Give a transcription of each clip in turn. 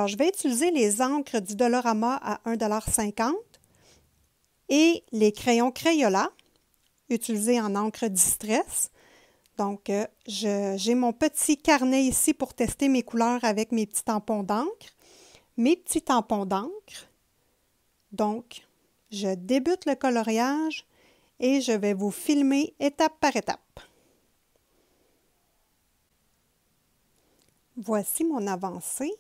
Alors, je vais utiliser les encres du Dollarama à 1,50 $ et les crayons Crayola, utilisés en encre Distress. Donc, j'ai mon petit carnet ici pour tester mes couleurs avec mes petits tampons d'encre. Mes petits tampons d'encre. Donc, je débute le coloriage et je vais vous filmer étape par étape. Voici mon avancée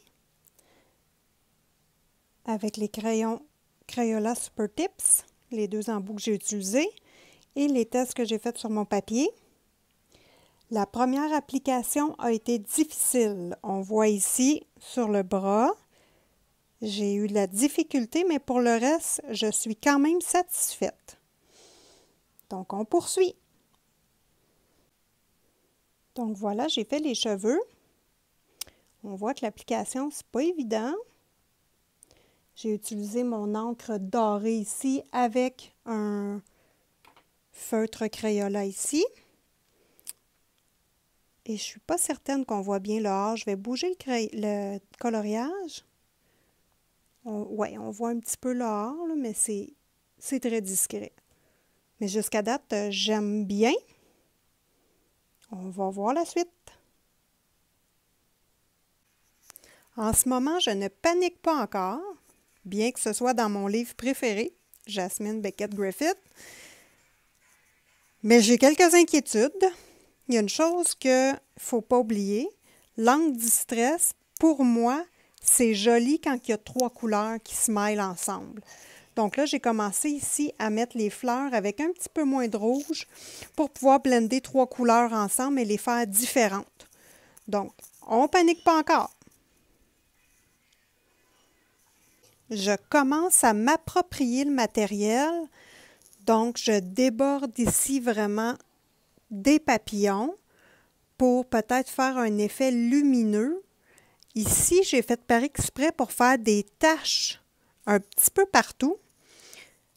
avec les crayons Crayola Super Tips, les 2 embouts que j'ai utilisés et les tests que j'ai faits sur mon papier. La première application a été difficile. On voit ici sur le bras, j'ai eu de la difficulté, mais pour le reste, je suis quand même satisfaite. Donc, on poursuit. Donc, voilà, j'ai fait les cheveux. On voit que l'application, c'est pas évident. J'ai utilisé mon encre dorée ici avec un feutre Crayola ici. Et je ne suis pas certaine qu'on voit bien le hors. Je vais bouger le coloriage. Oui, on voit un petit peu le hors, là, mais c'est très discret. Mais jusqu'à date, j'aime bien. On va voir la suite. En ce moment, je ne panique pas encore, bien que ce soit dans mon livre préféré, Jasmine Beckett Griffith. Mais j'ai quelques inquiétudes. Il y a une chose qu'il ne faut pas oublier. L'encre Distress, pour moi, c'est joli quand il y a 3 couleurs qui se mêlent ensemble. Donc là, j'ai commencé ici à mettre les fleurs avec un petit peu moins de rouge pour pouvoir blender 3 couleurs ensemble et les faire différentes. Donc, on ne panique pas encore. Je commence à m'approprier le matériel. Donc, je déborde ici vraiment des papillons pour peut-être faire un effet lumineux. Ici, j'ai fait par exprès pour faire des taches un petit peu partout.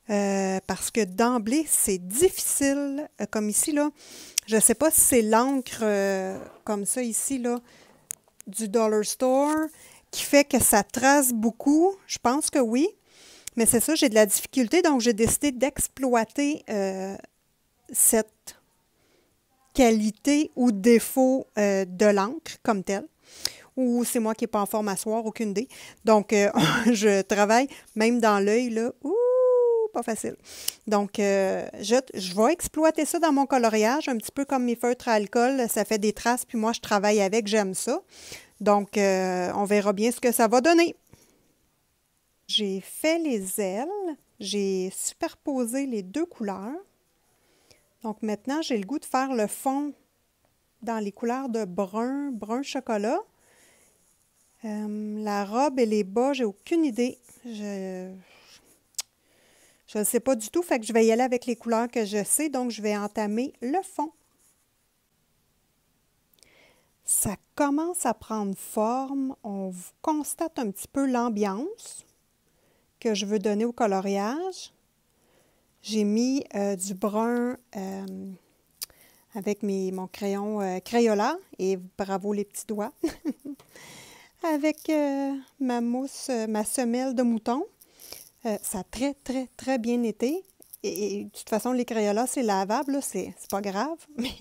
Parce que d'emblée, c'est difficile. Comme ici, là, je ne sais pas si c'est l'encre comme ça ici, là, du Dollar Store, qui fait que ça trace beaucoup. Je pense que oui. Mais c'est ça, j'ai de la difficulté, donc j'ai décidé d'exploiter cette qualité ou défaut de l'encre comme telle. Ou c'est moi qui n'ai pas en forme à soir, aucune idée. Donc, je travaille même dans l'œil, là. Ouh, pas facile. Donc, je vais exploiter ça dans mon coloriage, un petit peu comme mes feutres à alcool. Ça fait des traces, puis moi, je travaille avec, j'aime ça. Donc, on verra bien ce que ça va donner. J'ai fait les ailes. J'ai superposé les 2 couleurs. Donc, maintenant, j'ai le goût de faire le fond dans les couleurs de brun, brun chocolat. La robe et les bas, j'ai aucune idée. Je ne sais pas du tout, fait que je vais y aller avec les couleurs que je sais, donc je vais entamer le fond. Ça commence à prendre forme. On constate un petit peu l'ambiance que je veux donner au coloriage. J'ai mis du brun avec mon crayon Crayola et bravo les petits doigts. Avec ma mousse, ma semelle de mouton. Ça a très, très, très bien été. Et de toute façon, les Crayolas, c'est lavable, c'est pas grave, mais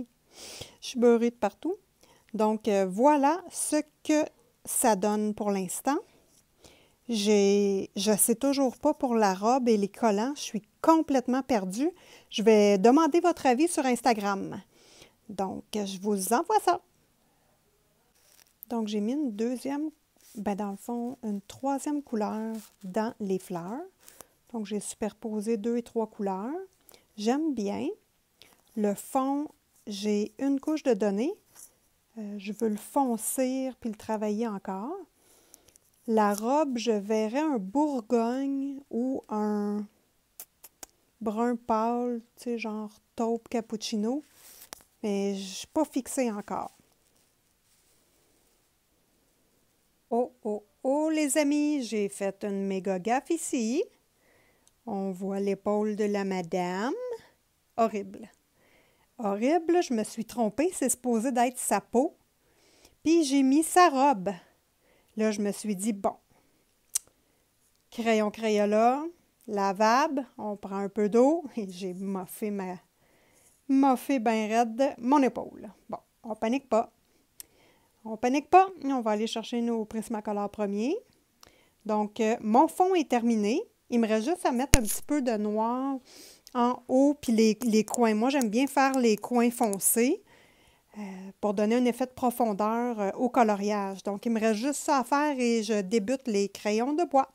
je suis beurrée de partout. Donc, voilà ce que ça donne pour l'instant. Je ne sais toujours pas pour la robe et les collants. Je suis complètement perdue. Je vais demander votre avis sur Instagram. Donc, je vous envoie ça. Donc, j'ai mis une deuxième, dans le fond, une 3e couleur dans les fleurs. Donc, j'ai superposé 2 et 3 couleurs. J'aime bien. Le fond, j'ai une couche de donné. Je veux le foncir puis le travailler encore. La robe, je verrais un bourgogne ou un brun pâle, tu sais, genre taupe cappuccino. Mais je ne suis pas fixée encore. Oh, oh, oh, les amis, j'ai fait une méga gaffe ici. On voit l'épaule de la madame. Horrible. Horrible, je me suis trompée, c'est supposé d'être sa peau. Puis j'ai mis sa robe. Là, je me suis dit, bon, Crayon Crayola, lavable. On prend un peu d'eau et j'ai moffé bien raide mon épaule. Bon, on panique pas. On panique pas. On va aller chercher nos Prismacolor premiers. Donc, mon fond est terminé. Il me reste juste à mettre un petit peu de noir en haut puis les coins. Moi, j'aime bien faire les coins foncés pour donner un effet de profondeur au coloriage. Donc, il me reste juste ça à faire et je débute les crayons de bois.